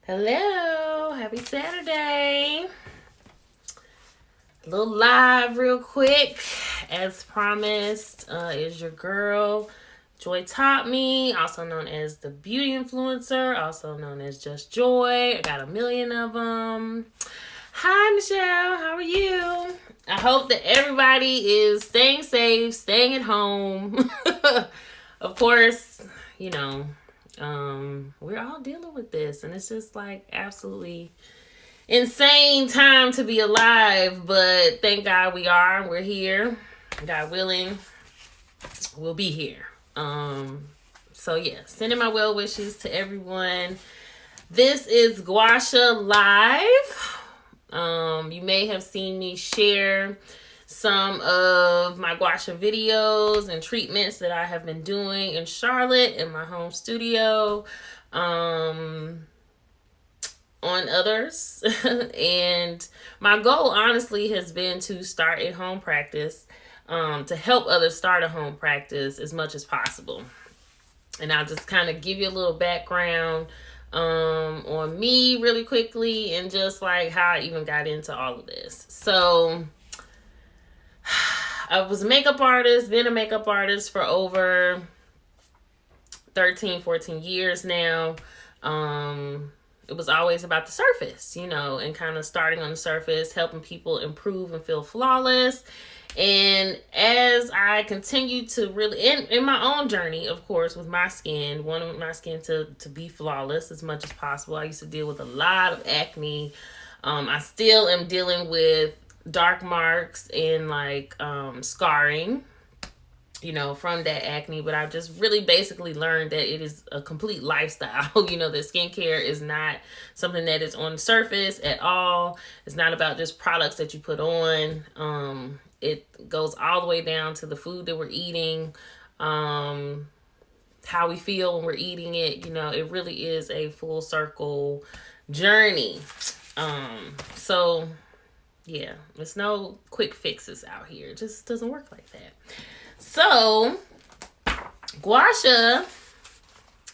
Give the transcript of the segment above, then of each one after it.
Hello, happy Saturday. A little live real quick. As promised, is your girl, Joy Taught Me, also known as the Beauty Influencer, also known as Just Joy. I got a million of them. Hi, Michelle. How are you? I hope that everybody is staying safe, staying at home. Of course, you know, we're all dealing with this, and it's just like absolutely insane time to be alive. But thank God we are. We're here. God willing, we'll be here. So yeah, sending my well wishes to everyone. This is Gua Sha Live. You may have seen me share some of my Gua Sha videos and treatments that I have been doing in Charlotte in my home studio, on others. And my goal honestly has been to start a home practice, to help others start a home practice as much as possible. And I'll just kind of give you a little background on me really quickly, and just like how I even got into all of this. So I was a makeup artist, been a makeup artist for over 13, 14 years now. It was always about the surface, and kind of starting on the surface, helping people improve and feel flawless. And as I continue to really, in my own journey, of course, with my skin, wanting my skin to be flawless as much as possible. I used to deal with a lot of acne. I still am dealing with dark marks and like scarring, from that acne. But I've just really basically learned that it is a complete lifestyle. That skincare is not something that is on the surface at all. It's not about just products that you put on. It goes all the way down to the food that we're eating, how we feel when we're eating it. It really is a full circle journey. So yeah, there's no quick fixes out here. It just doesn't work like that. So Gua Sha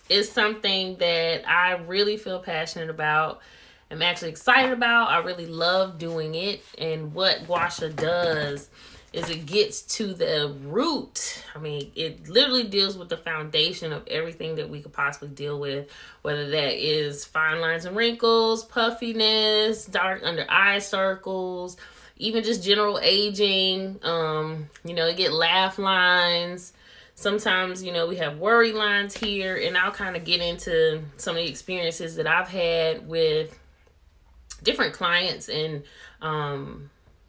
is something that I really feel passionate about. I'm actually excited about. I really love doing it. And what Gua Sha does is it gets to the root. I mean, it literally deals with the foundation of everything that we could possibly deal with, whether that is fine lines and wrinkles, puffiness, dark under eye circles, even just general aging. You get laugh lines. Sometimes, we have worry lines here. And I'll kind of get into some of the experiences that I've had with different clients. And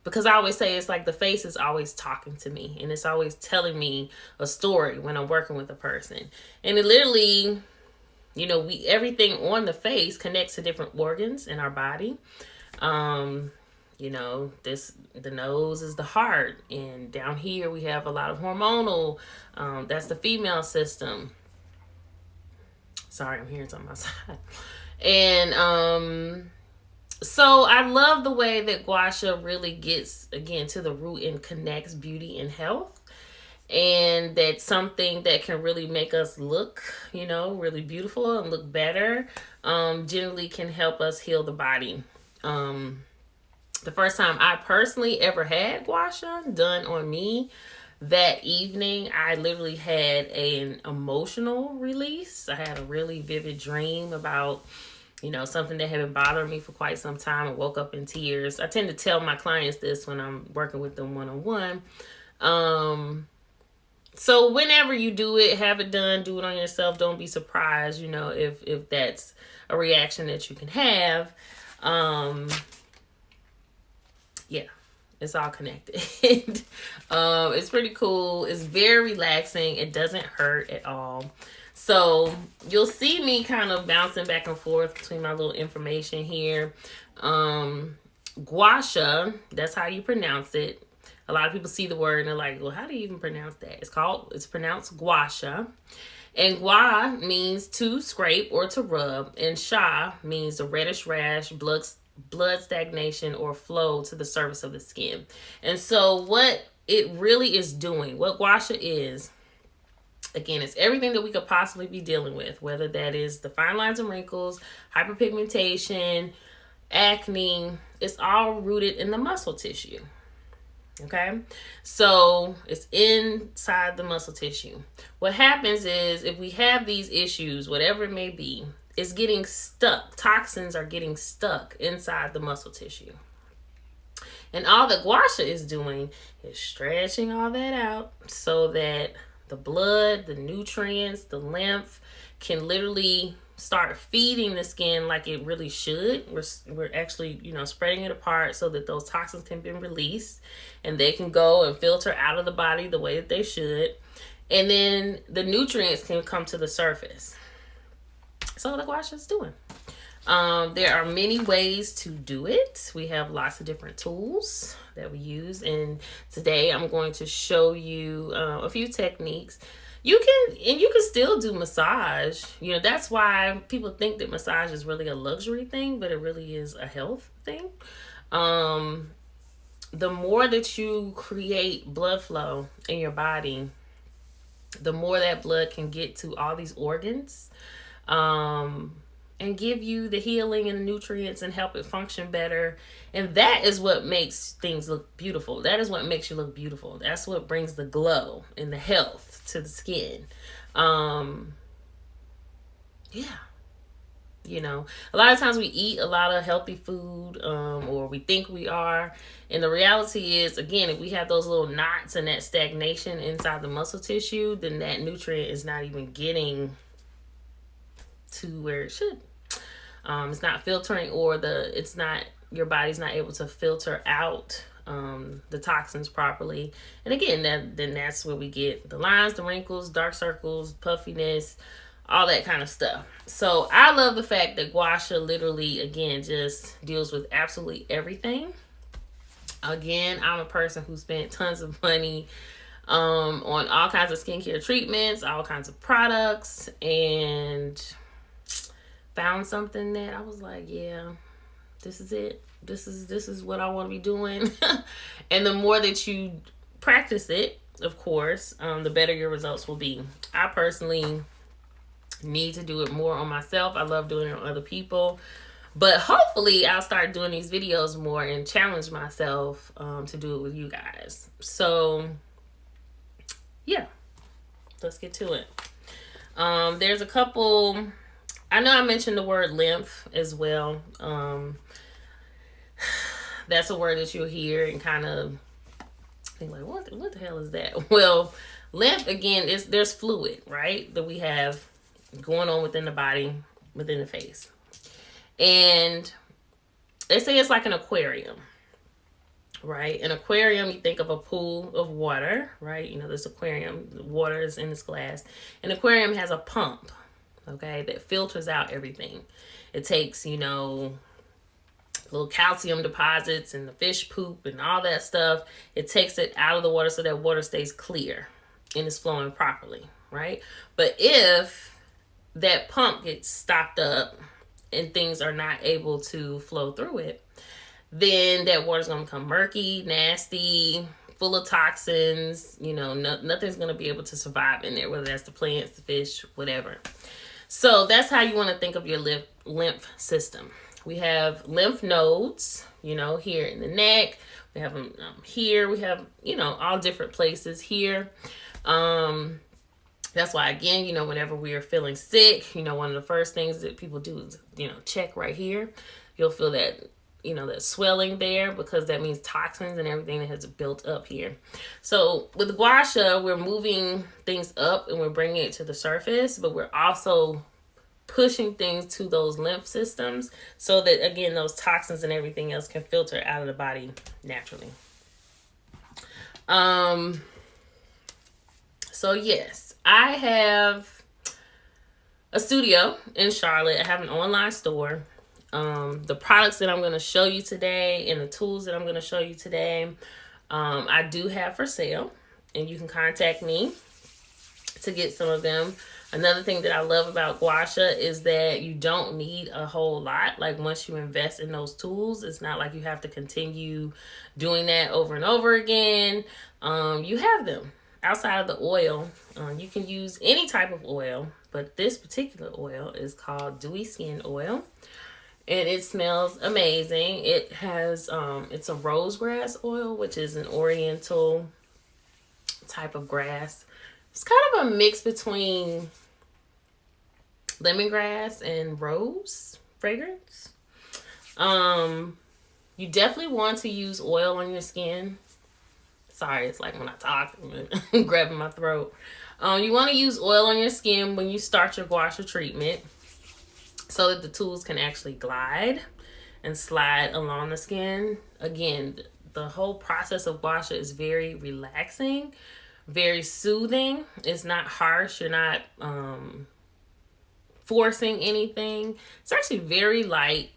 because I always say it's like the face is always talking to me, and it's always telling me a story when I'm working with a person. And it literally, everything on the face connects to different organs in our body. The nose is the heart, and down here we have a lot of hormonal, that's the female system. Sorry, I'm hearing something outside. And so I love the way that Gua Sha really gets, again, to the root and connects beauty and health. And that's something that can really make us look, really beautiful and look better. Generally can help us heal the body. The first time I personally ever had Gua Sha done on me, that evening, I literally had an emotional release. I had a really vivid dream about something that had been bothering me for quite some time, and woke up in tears. I tend to tell my clients this when I'm working with them one-on-one. So whenever you do it, have it done, do it on yourself. Don't be surprised, if that's a reaction that you can have. Yeah, it's all connected. It's pretty cool. It's very relaxing. It doesn't hurt at all. So you'll see me kind of bouncing back and forth between my little information here. Gua Sha, that's how you pronounce it. A lot of people see the word and they're like, well, how do you even pronounce that? It's pronounced Gua Sha. And Gua means to scrape or to rub. And Sha means a reddish rash, blood stagnation, or flow to the surface of the skin. And so what it really is doing, what Gua Sha is Again, it's everything that we could possibly be dealing with, whether that is the fine lines and wrinkles, hyperpigmentation, acne. It's all rooted in the muscle tissue. Okay, so it's inside the muscle tissue. What happens is, if we have these issues, whatever it may be, it's getting stuck. Toxins are getting stuck inside the muscle tissue. And all that Gua Sha is doing is stretching all that out so that the blood, the nutrients, the lymph can literally start feeding the skin like it really should. We're actually, spreading it apart so that those toxins can be released and they can go and filter out of the body the way that they should. And then the nutrients can come to the surface. So the Gua Sha is doing. There are many ways to do it. We have lots of different tools that we use, and today I'm going to show you a few techniques. You can still do massage. That's why people think that massage is really a luxury thing, but it really is a health thing. The more that you create blood flow in your body, the more that blood can get to all these organs. And give you the healing and the nutrients and help it function better. And that is what makes things look beautiful. That is what makes you look beautiful. That's what brings the glow and the health to the skin. A lot of times we eat a lot of healthy food, or we think we are. And the reality is, again, if we have those little knots and that stagnation inside the muscle tissue, then that nutrient is not even getting to where it should. It's not filtering, or your body's not able to filter out the toxins properly. And again, then that's where we get the lines, the wrinkles, dark circles, puffiness, all that kind of stuff. So I love the fact that Gua Sha literally, again, just deals with absolutely everything. Again, I'm a person who spent tons of money on all kinds of skincare treatments, all kinds of products, and found something that I was like, yeah, this is it. This is what I want to be doing. And the more that you practice it, of course, the better your results will be. I personally need to do it more on myself. I love doing it on other people. But hopefully I'll start doing these videos more and challenge myself to do it with you guys. So, yeah, let's get to it. There's a couple... I know I mentioned the word lymph as well. That's a word that you'll hear and kind of think like, what the hell is that? Well, lymph, again, there's fluid, right, that we have going on within the body, within the face. And they say it's like an aquarium, right? An aquarium, you think of a pool of water, right? This aquarium, the water is in this glass. An aquarium has a pump, okay, that filters out everything. It takes, little calcium deposits and the fish poop and all that stuff. It takes it out of the water so that water stays clear and is flowing properly, right? But if that pump gets stopped up and things are not able to flow through it, then that water's going to become murky, nasty, full of toxins. Nothing's going to be able to survive in there, whether that's the plants, the fish, whatever. So that's how you want to think of your lymph system. We have lymph nodes, here in the neck. We have them here. We have, all different places here. That's why, again, whenever we are feeling sick, one of the first things that people do is, check right here. You'll feel that, that swelling there, because that means toxins and everything that has built up here. So with Gua Sha, we're moving things up and we're bringing it to the surface, but we're also pushing things to those lymph systems so that, again, those toxins and everything else can filter out of the body naturally. So yes, I have a studio in Charlotte. I have an online store. The products that I'm going to show you today and the tools that I'm going to show you today, I do have for sale, and you can contact me to get some of them. Another thing that I love about Gua Sha is that you don't need a whole lot. Like, once you invest in those tools, it's not like you have to continue doing that over and over again. You have them. outside of the oil, you can use any type of oil, but this particular oil is called Dewy Skin Oil. And it smells amazing. It has, it's a rosegrass oil, which is an oriental type of grass. It's kind of a mix between lemongrass and rose fragrance. You definitely want to use oil on your skin. Sorry, it's like when I talk, I'm grabbing my throat. You want to use oil on your skin when you start your Gua Sha treatment, so that the tools can actually glide and slide along the skin. Again, the whole process of Gua Sha is very relaxing, very soothing. It's not harsh. You're not forcing anything. It's actually very light.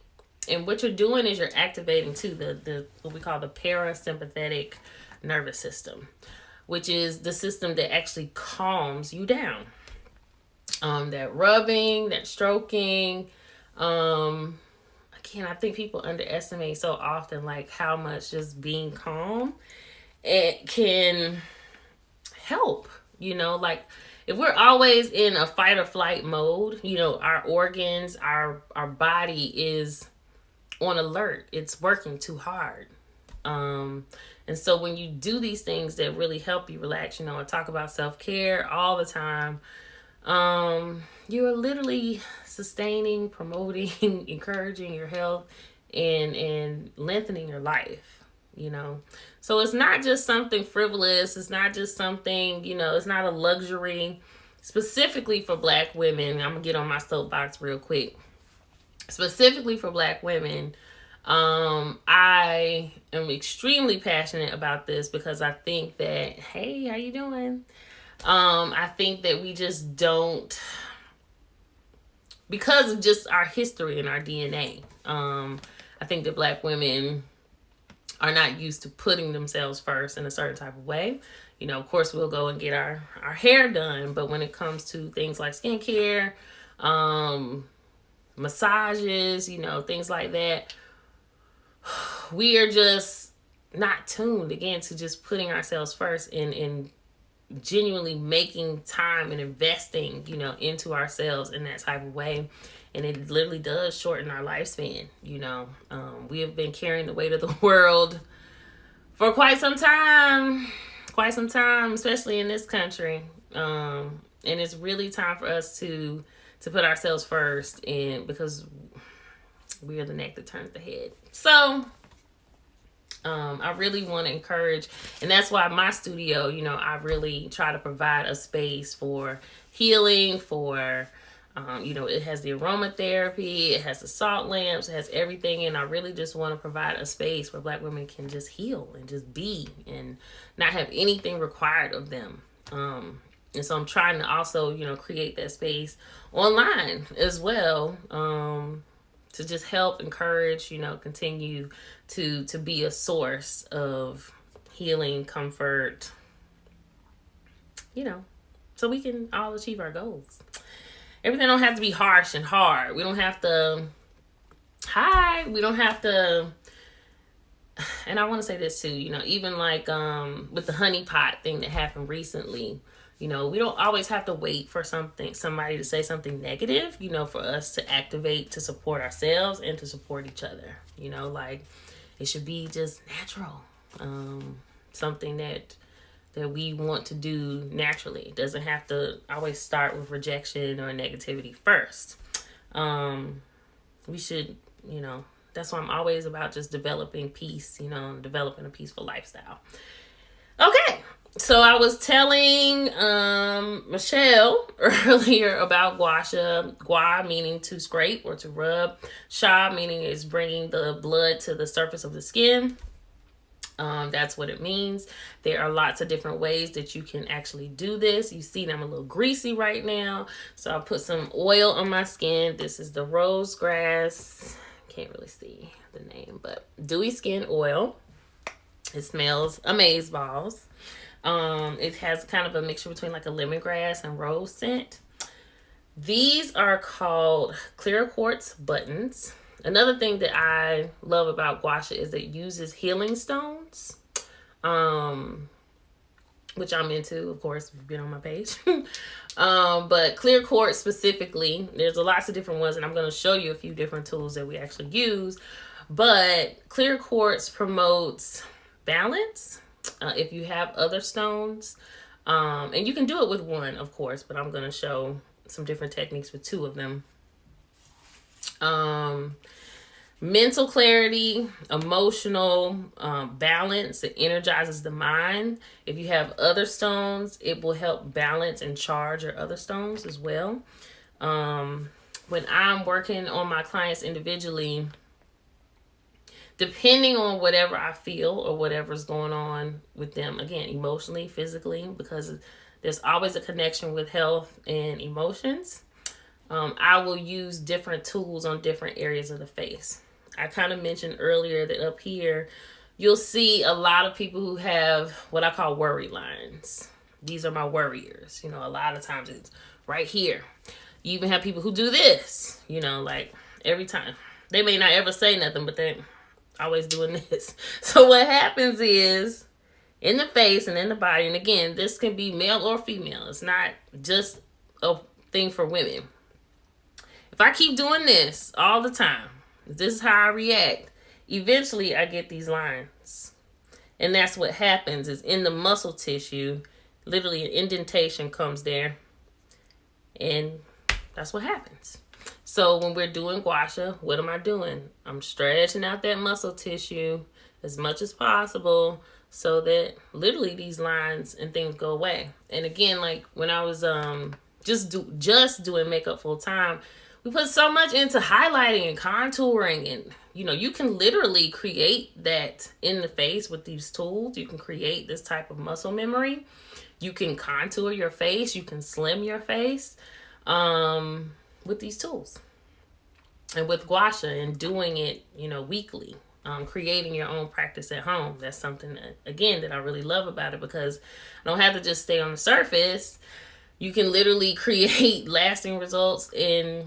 And what you're doing is you're activating too the what we call the parasympathetic nervous system, which is the system that actually calms you down. That rubbing, that stroking, again, I think people underestimate so often like how much just being calm it can help. Like if we're always in a fight or flight mode, our organs, our body is on alert. It's working too hard. And so when you do these things that really help you relax, I talk about self-care all the time. You're literally sustaining, promoting, encouraging your health and lengthening your life, So it's not just something frivolous. It's not just something, it's not a luxury specifically for Black women. I'm gonna get on my soapbox real quick. Specifically for Black women, I am extremely passionate about this because I think that, hey, how you doing? I think that we just don't, because of just our history and our DNA. I think that Black women are not used to putting themselves first in a certain type of way. Of course, we'll go and get our hair done, but when it comes to things like skincare, massages, things like that, we are just not tuned again to just putting ourselves first and genuinely making time and investing, into ourselves in that type of way. And it literally does shorten our lifespan. We have been carrying the weight of the world for quite some time, especially in this country. And it's really time for us to put ourselves first, and because we are the neck that turns the head. So I really want to encourage, and that's why my studio, I really try to provide a space for healing, for, it has the aromatherapy, it has the salt lamps, it has everything. And I really just want to provide a space where Black women can just heal and just be and not have anything required of them. And so I'm trying to also, create that space online as well, to just help encourage, continue to be a source of healing, comfort, so we can all achieve our goals. Everything don't have to be harsh and hard. We don't have to hide. We don't have to, and I want to say this too, even like with the honeypot thing that happened recently, we don't always have to wait for somebody to say something negative, for us to activate, to support ourselves and to support each other. Like it should be just natural. Something that we want to do naturally. It doesn't have to always start with rejection or negativity first. We should, that's why I'm always about just developing peace, developing a peaceful lifestyle. Okay. So I was telling Michelle earlier about Gua Sha. Gua meaning to scrape or to rub. Sha meaning is bringing the blood to the surface of the skin. That's what it means. There are lots of different ways that you can actually do this. You see I'm a little greasy right now. So I put some oil on my skin. This is the rose grass. Can't really see the name, but Dewy Skin Oil. It smells amazeballs. It has kind of a mixture between like a lemongrass and rose scent. These are called clear quartz buttons. Another thing that I love about Gua Sha is it uses healing stones. which I'm into, of course, if you've been on my page. But clear quartz specifically, there's lots of different ones, and I'm going to show you a few different tools that we actually use. But clear quartz promotes balance. If you have other stones, and you can do it with one, of course, but I'm going to show some different techniques with two of them. Mental clarity, emotional balance, it energizes the mind. If you have other stones, it will help balance and charge your other stones as well. When I'm working on my clients individually, depending on whatever I feel or whatever's going on with them, again, emotionally, physically, because there's always a connection with health and emotions, I will use different tools on different areas of the face. I kind of mentioned earlier that up here, you'll see a lot of people who have what I call worry lines. These are my worriers. You know, a lot of times it's right here. You even have people who do this, you know, like every time. They may not ever say nothing, but they're always doing this. So what happens is in the face and in the body, and again, this can be male or female. It's not just a thing for women. If I keep doing this all the time, this is how I react, eventually I get these lines. And that's what happens is in the muscle tissue, literally an indentation comes there. And that's what happens. So when we're doing Gua Sha, what am I doing? I'm stretching out that muscle tissue as much as possible so that literally these lines and things go away. And again, like when I was just doing makeup full time, we put so much into highlighting and contouring, and you know, you can literally create that in the face with these tools. You can create this type of muscle memory. You can contour your face. You can slim your face with these tools. And with Gua Sha and doing it, you know, weekly, creating your own practice at home. That's something that, again, that I really love about it, because I don't have to just stay on the surface. You can literally create lasting results and,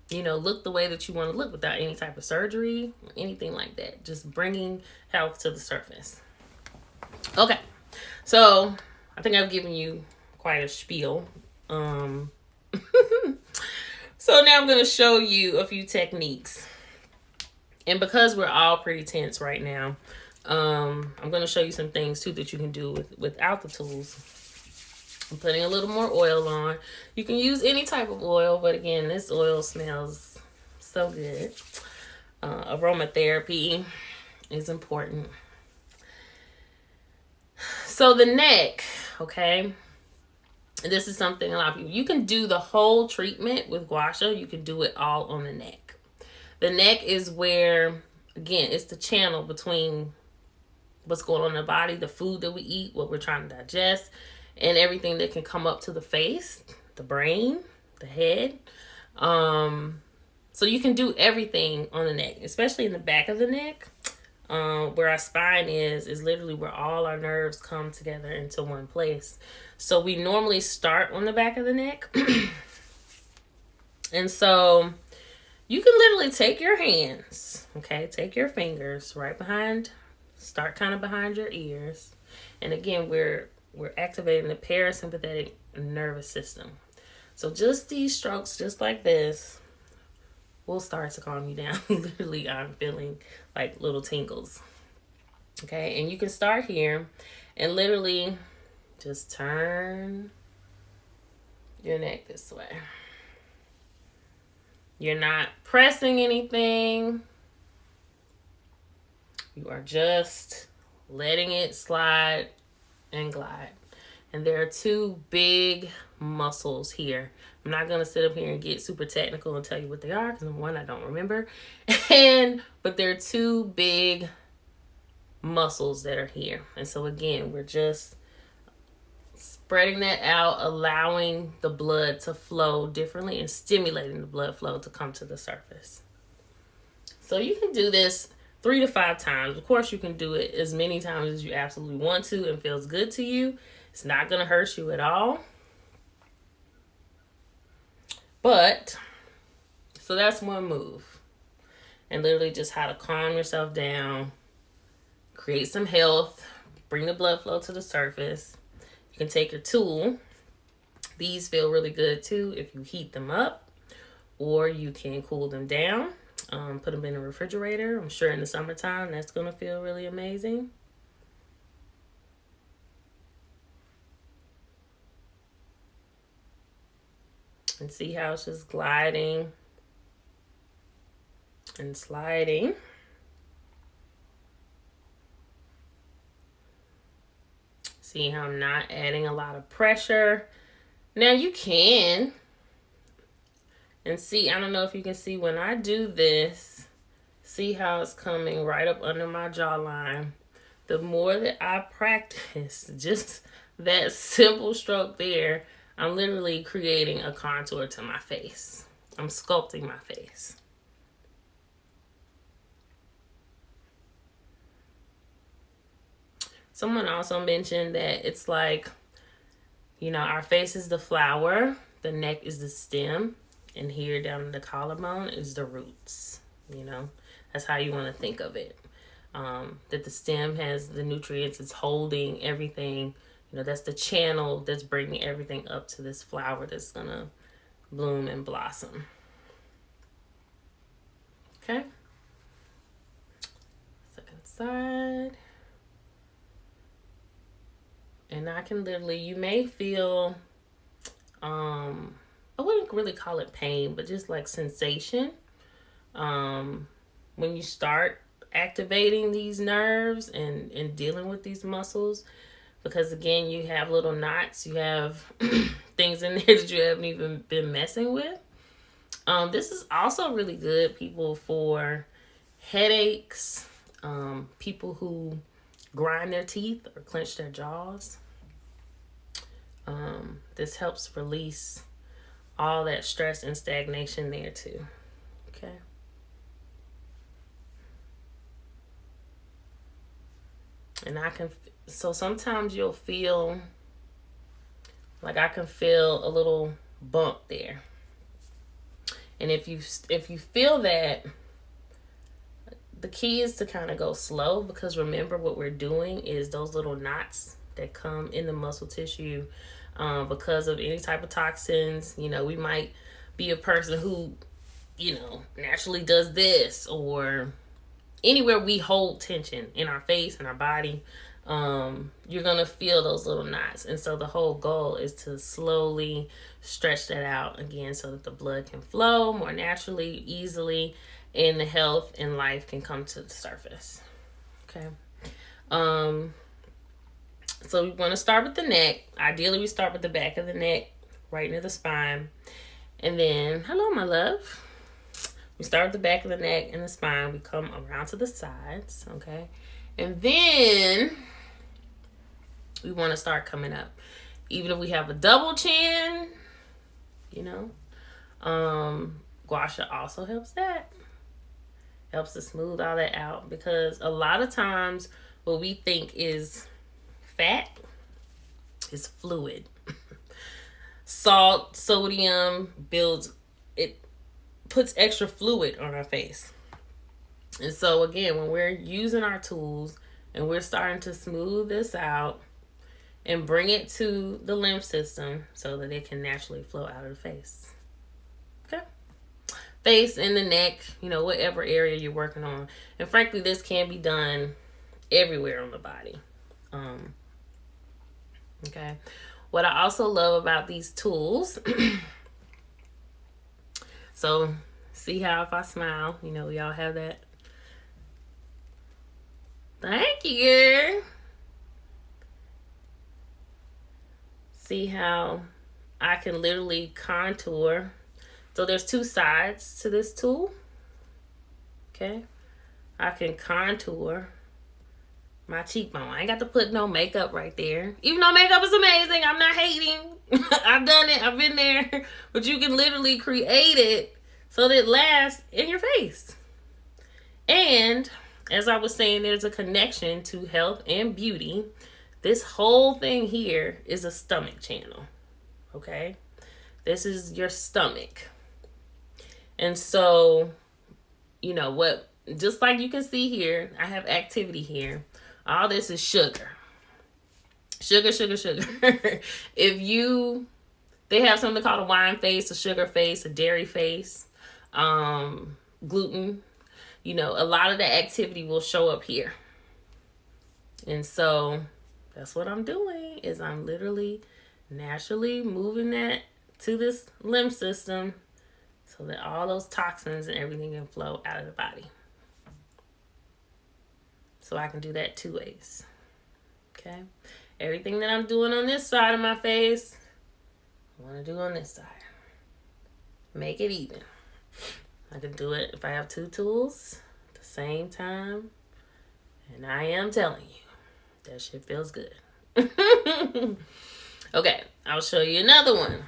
you know, look the way that you want to look without any type of surgery or anything like that. Just bringing health to the surface. Okay, so I think I've given you quite a spiel. So now I'm going to show you a few techniques. And because we're all pretty tense right now, I'm going to show you some things too that you can do without the tools. I'm putting a little more oil on. You can use any type of oil, but again, this oil smells so good. Aromatherapy is important. So the neck, okay? This is something a lot of people, you can do the whole treatment with Gua Sha. You can do it all on the neck. The neck is where, again, it's the channel between what's going on in the body, the food that we eat, what we're trying to digest, and everything that can come up to the face, the brain, the head. So you can do everything on the neck, especially in the back of the neck. Where our spine is literally where all our nerves come together into one place. So we normally start on the back of the neck. And so you can literally take your hands, okay? Take your fingers right behind, start kind of behind your ears. And again, we're activating the parasympathetic nervous system. So just these strokes, just like this, will start to calm you down. Literally, I'm feeling like little tingles. Okay, and you can start here and literally just turn your neck this way. You're not pressing anything. You are just letting it slide and glide. And there are two big muscles here. I'm not going to sit up here and get super technical and tell you what they are, because one, I don't remember. But there are two big muscles that are here. And so again, we're just spreading that out, allowing the blood to flow differently and stimulating the blood flow to come to the surface. So you can do this 3 to 5 times. Of course, you can do it as many times as you absolutely want to and feels good to you. It's not going to hurt you at all. But, so that's one move. And literally just how to calm yourself down, create some health, bring the blood flow to the surface. You can take your tool. These feel really good too if you heat them up, or you can cool them down. Put them in the refrigerator. I'm sure in the summertime that's going to feel really amazing. And see how it's just gliding and sliding. See how I'm not adding a lot of pressure. Now you can, and see, I don't know if you can see when I do this, see how it's coming right up under my jawline. The more that I practice just that simple stroke there, I'm literally creating a contour to my face. I'm sculpting my face. Someone also mentioned that it's like, you know, our face is the flower, the neck is the stem, and here down in the collarbone is the roots. You know, that's how you want to think of it. That the stem has the nutrients, it's holding everything. You know, that's the channel that's bringing everything up to this flower that's going to bloom and blossom. Okay. Second side. And I can literally, you may feel, I wouldn't really call it pain, but just like sensation. When you start activating these nerves and dealing with these muscles, because again, you have little knots, you have things in there that you haven't even been messing with. This is also really good, people, for headaches, people who grind their teeth or clench their jaws. This helps release all that stress and stagnation there too. Okay. And so sometimes you'll feel like I can feel a little bump there. And if you feel that, the key is to kind of go slow, because remember what we're doing is those little knots that come in the muscle tissue because of any type of toxins. You know, we might be a person who, you know, naturally does this, or anywhere we hold tension in our face and our body, you're going to feel those little knots. And so the whole goal is to slowly stretch that out again so that the blood can flow more naturally, easily, and the health and life can come to the surface. Okay. So we want to start with the neck. Ideally, we start with the back of the neck, right near the spine. And then, hello, my love. We start with the back of the neck and the spine. We come around to the sides, okay? And then we want to start coming up. Even if we have a double chin, you know, Gua Sha also helps that. Helps to smooth all that out, because a lot of times what we think is fat is fluid. Salt, sodium puts extra fluid on our face. And so again, when we're using our tools and we're starting to smooth this out and bring it to the lymph system so that it can naturally flow out of the face. Okay. Face and the neck, you know, whatever area you're working on. And frankly, this can be done everywhere on the body. Okay. What I also love about these tools, so see how if I smile, you know, we all have that. Thank you, girl. See how I can literally contour. So there's two sides to this tool. Okay. I can contour my cheekbone. I ain't got to put no makeup right there. Even though makeup is amazing, I'm not hating. I've done it. I've been there. But you can literally create it so that it lasts in your face. And as I was saying, there's a connection to health and beauty. This whole thing here is a stomach channel. Okay? This is your stomach. And so, you know what, just like you can see here, I have activity here. All this is sugar. Sugar, sugar, sugar. They have something called a wine face, a sugar face, a dairy face, gluten. A lot of the activity will show up here. And so that's what I'm doing, is I'm literally naturally moving that to this lymph system so that all those toxins and everything can flow out of the body. So I can do that 2 ways. Okay? Everything that I'm doing on this side of my face, I want to do on this side. Make it even. I can do it if I have 2 tools at the same time. And I am telling you, that shit feels good. Okay, I'll show you another one.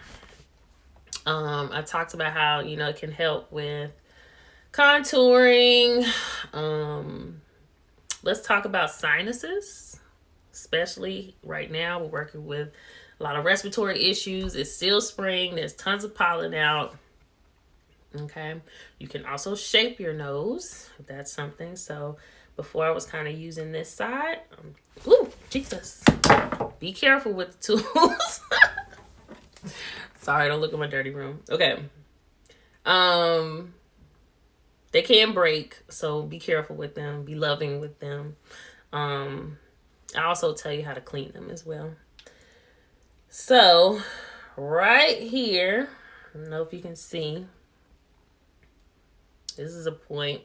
I talked about how, it can help with contouring. Let's talk about sinuses. Especially right now, we're working with a lot of respiratory issues. It's still spring. There's tons of pollen out. Okay. You can also shape your nose if that's something. So before I was kind of using this side. Ooh, Jesus. Be careful with the tools. Sorry, don't look at my dirty room. Okay. They can break, so be careful with them. Be loving with them. I also tell you how to clean them as well. So, right here, I don't know if you can see. This is a point.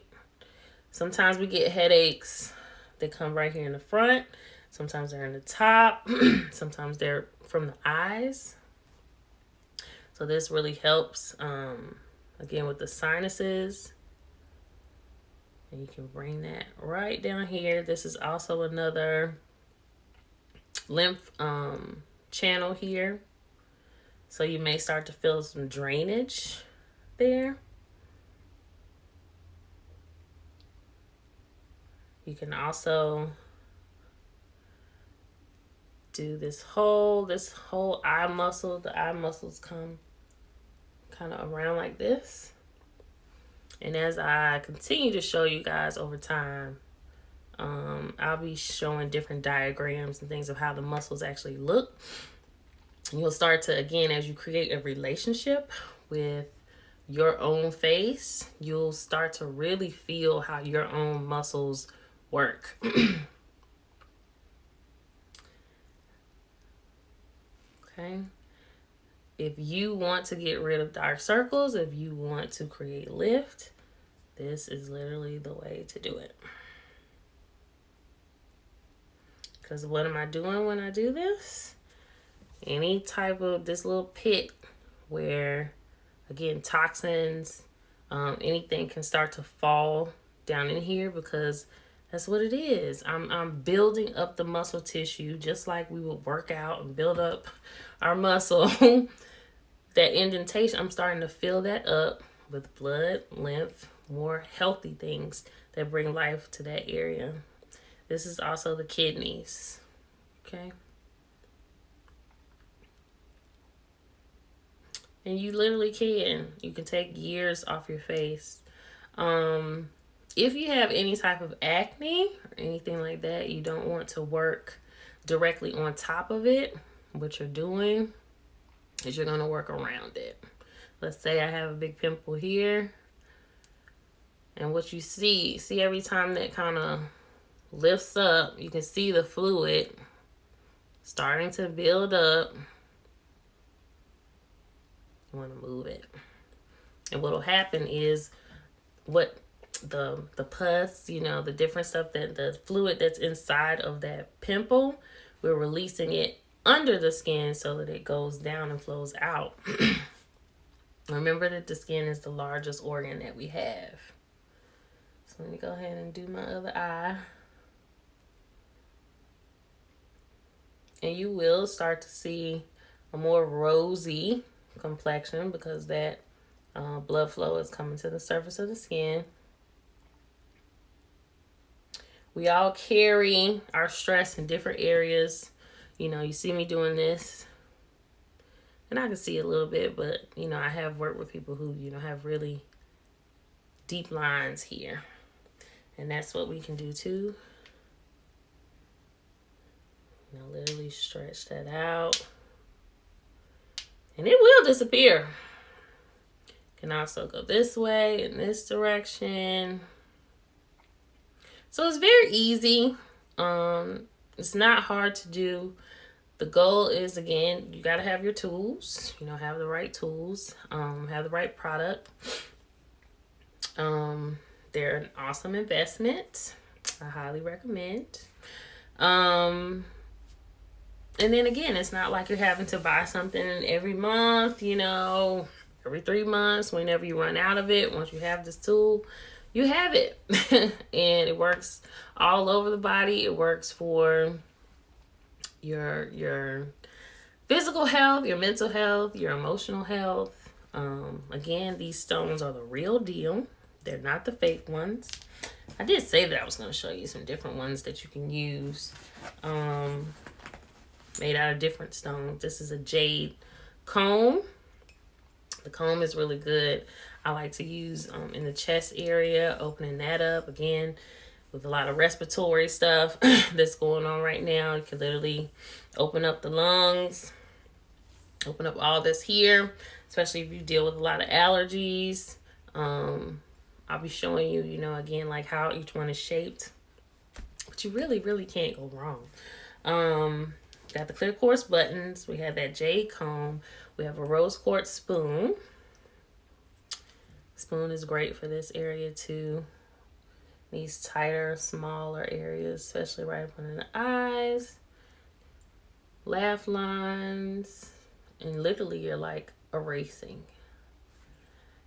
Sometimes we get headaches. They come right here in the front. Sometimes they're in the top. Sometimes they're from the eyes. So this really helps, again, with the sinuses. And you can bring that right down here. This is also another lymph channel here. So you may start to feel some drainage there. You can also do this whole eye muscle. The eye muscles come kind of around like this. And as I continue to show you guys over time, I'll be showing different diagrams and things of how the muscles actually look. And you'll start to, again, as you create a relationship with your own face, you'll start to really feel how your own muscles work. Okay. If you want to get rid of dark circles, if you want to create lift, this is literally the way to do it. Because what am I doing when I do this? Any type of this little pit where, again, toxins, anything can start to fall down in here, because that's what it is. I'm building up the muscle tissue just like we would work out and build up our muscle. That indentation, I'm starting to fill that up with blood, lymph, more healthy things that bring life to that area. This is also the kidneys. Okay. And you literally can. You can take years off your face. If you have any type of acne or anything like that, you don't want to work directly on top of it. What you're doing is you're going to work around it. Let's say I have a big pimple here. And what you see every time that kind of lifts up, you can see the fluid starting to build up. You want to move it. And what will happen is what the pus, the different stuff, that the fluid that's inside of that pimple, we're releasing it under the skin so that it goes down and flows out. Remember that the skin is the largest organ that we have. So let me go ahead and do my other eye. And you will start to see a more rosy complexion because that blood flow is coming to the surface of the skin. We all carry our stress in different areas. You see me doing this, and I can see a little bit, but, I have worked with people who, have really deep lines here. And that's what we can do too. Literally stretch that out. And it will disappear. Can also go this way, in this direction. So it's very easy. It's not hard to do. The goal is, again, you got to have your tools. Have the right tools. Have the right product. They're an awesome investment. I highly recommend. And then again, it's not like you're having to buy something every month, every 3 months, whenever you run out of it. Once you have this tool, you have it. And it works all over the body. It works for your physical health, your mental health, your emotional health. Again, these stones are the real deal. They're not the fake ones. I did say that I was going to show you some different ones that you can use. Made out of different stones. This is a jade comb. The comb is really good. I like to use in the chest area, opening that up. Again, with a lot of respiratory stuff that's going on right now. You can literally open up the lungs, open up all this here, especially if you deal with a lot of allergies. I'll be showing you, again, like how each one is shaped. But you really, really can't go wrong. Got the clear quartz buttons. We have that jade comb. We have a rose quartz spoon. Spoon is great for this area too. These tighter, smaller areas, especially right up under the eyes. Laugh lines. And literally you're like erasing.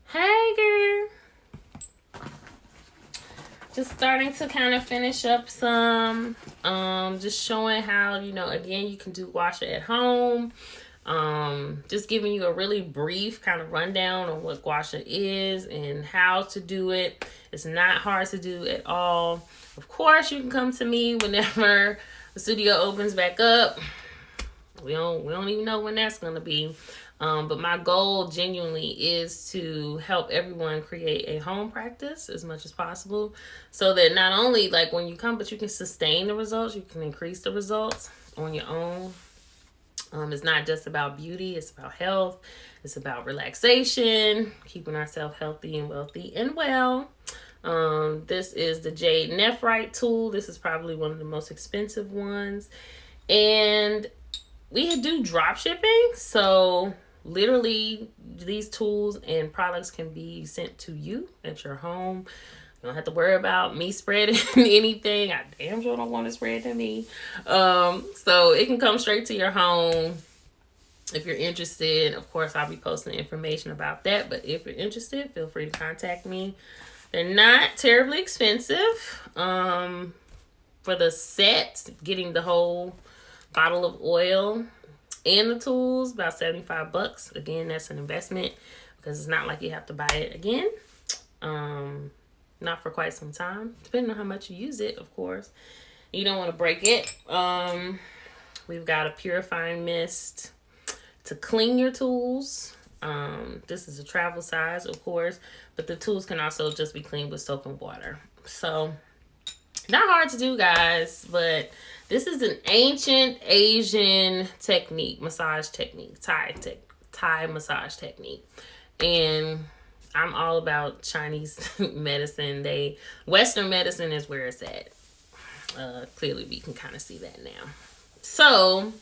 Hey girl. Just starting to kind of finish up some, just showing how, again, you can do Gua Sha at home. Just giving you a really brief kind of rundown on what Gua Sha is and how to do it. It's not hard to do at all. Of course, you can come to me whenever the studio opens back up. We don't even know when that's going to be. But my goal genuinely is to help everyone create a home practice as much as possible so that not only like when you come, but you can sustain the results, you can increase the results on your own. It's not just about beauty, it's about health, it's about relaxation, keeping ourselves healthy and wealthy and well. This is the Jade Nephrite tool. This is probably one of the most expensive ones. And we do drop shipping, so literally these tools and products can be sent to you at your home. You don't have to worry about me spreading anything. I damn sure don't want it spread to me. So it can come straight to your home. If you're interested, of course, I'll be posting information about that. But if you're interested, feel free to contact me. They're not terribly expensive. For the set, getting the whole bottle of oil and the tools, about $75. Again, that's an investment because it's not like you have to buy it again. Not for quite some time, depending on how much you use it, of course. You don't want to break it. We've got a purifying mist to clean your tools. This is a travel size, of course, but the tools can also just be cleaned with soap and water. So not hard to do, guys, but this is an ancient Asian technique, massage technique, Thai massage technique. And I'm all about Chinese medicine. Western medicine is where it's at. Clearly we can kind of see that now. So,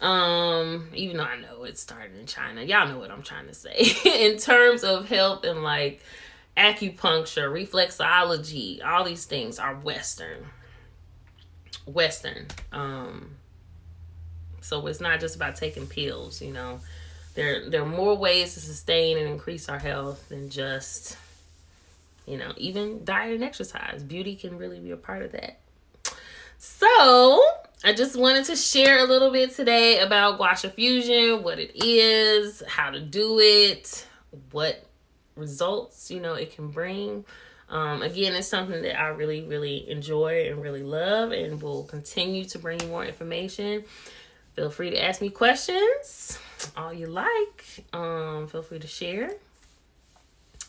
even though I know it started in China, y'all know what I'm trying to say. In terms of health and like acupuncture, reflexology, all these things are Western. So it's not just about taking pills, There are more ways to sustain and increase our health than just, even diet and exercise. Beauty can really be a part of that. So I just wanted to share a little bit today about Gua Sha Fusion, what it is, how to do it, what results, it can bring. Again, it's something that I really, really enjoy and really love, and will continue to bring you more information. Feel free to ask me questions, all you like. Feel free to share.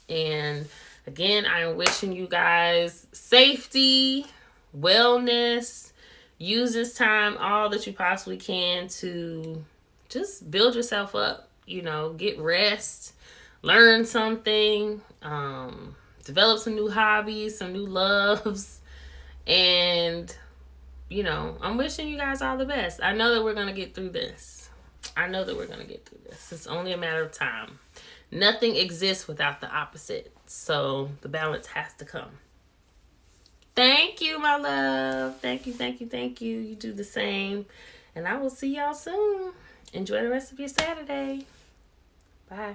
And again, I am wishing you guys safety, wellness. use this time all that you possibly can to just build yourself up. You know, get rest, learn something, develop some new hobbies, some new loves, and you know, I'm wishing you guys all the best. I know that we're gonna get through this. It's only a matter of time. Nothing exists without the opposite, so the balance has to come. Thank you, my love. Thank you. You do the same. And I will see y'all soon. Enjoy the rest of your Saturday. Bye.